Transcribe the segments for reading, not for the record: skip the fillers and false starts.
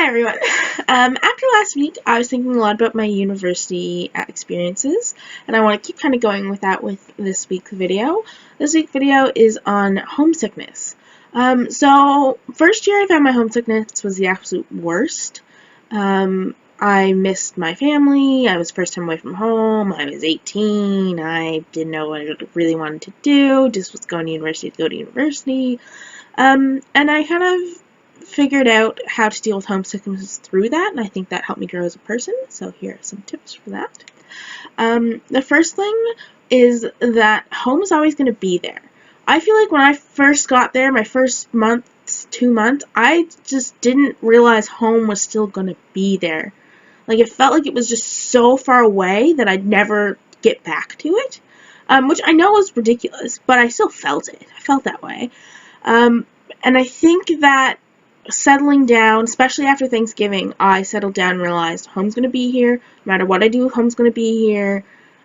Hi everyone. After last week, I was thinking a lot about my university experiences, and I want to keep kind of going with that with this week's video. This week's video is on homesickness. So first year I found my homesickness was the absolute worst. I missed my family. I was first time away from home. I was 18. I didn't know what I really wanted to do. Just was going to university to go to university. And I kind of figured out how to deal with homesickness through that, and I think that helped me grow as a person. So here are some tips for that. The first thing is that home is always going to be there. I feel like when I first got there, my first month, 2 months, I just didn't realize home was still going to be there. Like, it felt like it was just so far away that I'd never get back to it, which I know was ridiculous, but I still felt it. I felt that way. And I think that settling down, especially after Thanksgiving, I settled down and realized home's going to be here. No matter what I do, home's going to be here.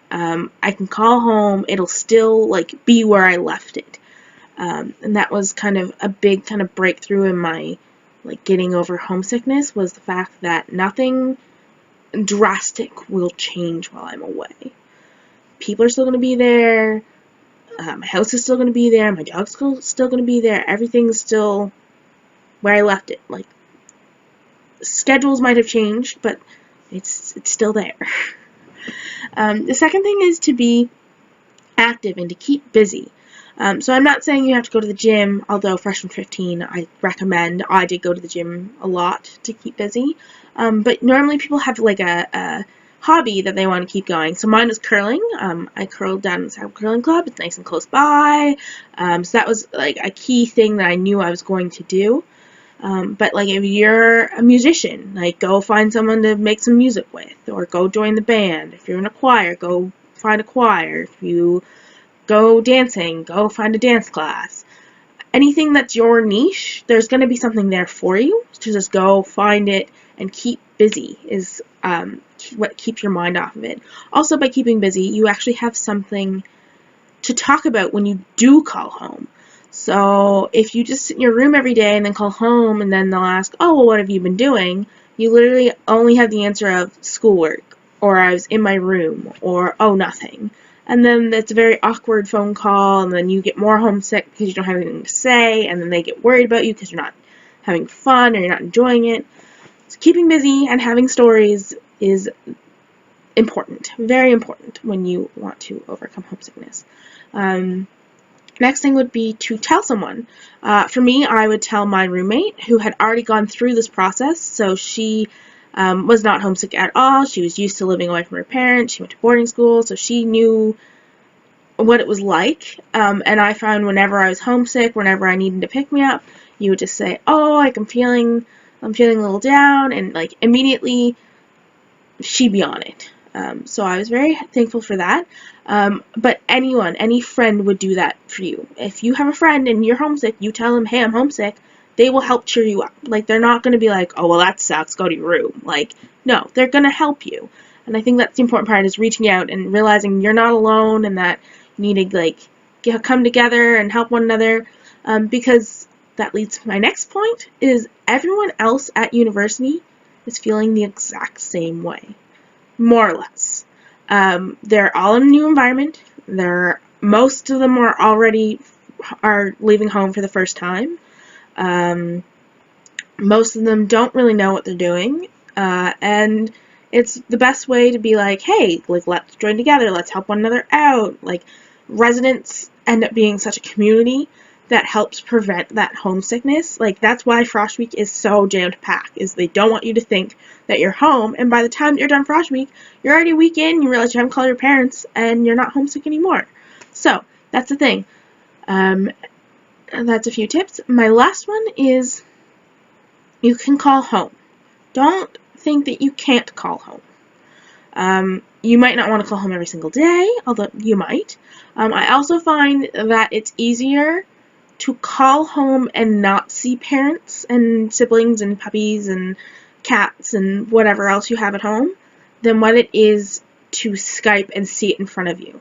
I can call home. It'll still, be where I left it. And that was kind of a big kind of breakthrough in my, getting over homesickness, was the fact that nothing drastic will change while I'm away. People are still going to be there. My house is still going to be there. My dog's still going to be there. Everything's still where I left it. Schedules might have changed, but it's still there. The second thing is to be active and to keep busy. So I'm not saying you have to go to the gym, although freshman 15 I recommend. I did go to the gym a lot to keep busy. But normally people have a hobby that they want to keep going. So mine was curling. I curled down in the South Curling Club. It's nice and close by. So that was a key thing that I knew I was going to do. But if you're a musician, go find someone to make some music with, or go join the band. If you're in a choir, go find a choir. If you go dancing, go find a dance class. Anything that's your niche, there's going to be something there for you. So just go find it and keep busy is what keeps your mind off of it. Also, by keeping busy, you actually have something to talk about when you do call home. So if you just sit in your room every day and then call home and then they'll ask, oh, well, what have you been doing? You literally only have the answer of schoolwork, or I was in my room, or oh, nothing. And then it's a very awkward phone call, and then you get more homesick because you don't have anything to say, and then they get worried about you because you're not having fun or you're not enjoying it. So keeping busy and having stories is important, very important when you want to overcome homesickness. Next thing would be to tell someone. For me, I would tell my roommate, who had already gone through this process. So she was not homesick at all. She was used to living away from her parents. She went to boarding school, so she knew what it was like. And I found whenever I was homesick, whenever I needed to pick me up, you would just say, oh, I'm feeling a little down, and immediately she'd be on it. So I was very thankful for that. But any friend would do that for you. If you have a friend and you're homesick, you tell them, hey, I'm homesick. They will help cheer you up. They're not going to be like, oh, well, that sucks, go to your room. No, they're going to help you. And I think that's the important part, is reaching out and realizing you're not alone, and that you need to come together and help one another. Because that leads to my next point, is everyone else at university is feeling the exact same way. More or less. They're all in a new environment. Most of them are leaving home for the first time. Most of them don't really know what they're doing. And it's the best way to be like, hey, let's join together. Let's help one another out. Residents end up being such a community that helps prevent that homesickness. That's why Frosh Week is so jam-packed, is they don't want you to think that you're home, and by the time you're done Frosh Week, you're already a week in, you realize you haven't called your parents, and you're not homesick anymore. So, that's the thing. And that's a few tips. My last one is, you can call home. Don't think that you can't call home. You might not want to call home every single day, although you might. I also find that it's easier to call home and not see parents and siblings and puppies and cats and whatever else you have at home than what it is to Skype and see it in front of you.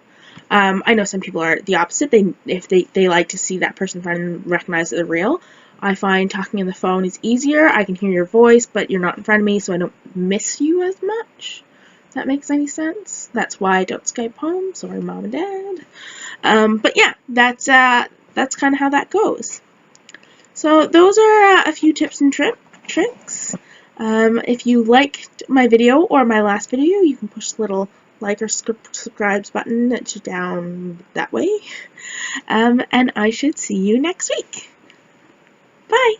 I know some people are the opposite. They like to see that person in front and recognize that they're real. I find talking on the phone is easier. I can hear your voice, but you're not in front of me, so I don't miss you as much. If that makes any sense. That's why I don't Skype home. Sorry, Mom and Dad. But yeah, that's kind of how that goes. So those are a few tips and tricks. If you liked my video or my last video, you can push the little like or subscribe button down that way. And I should see you next week. Bye!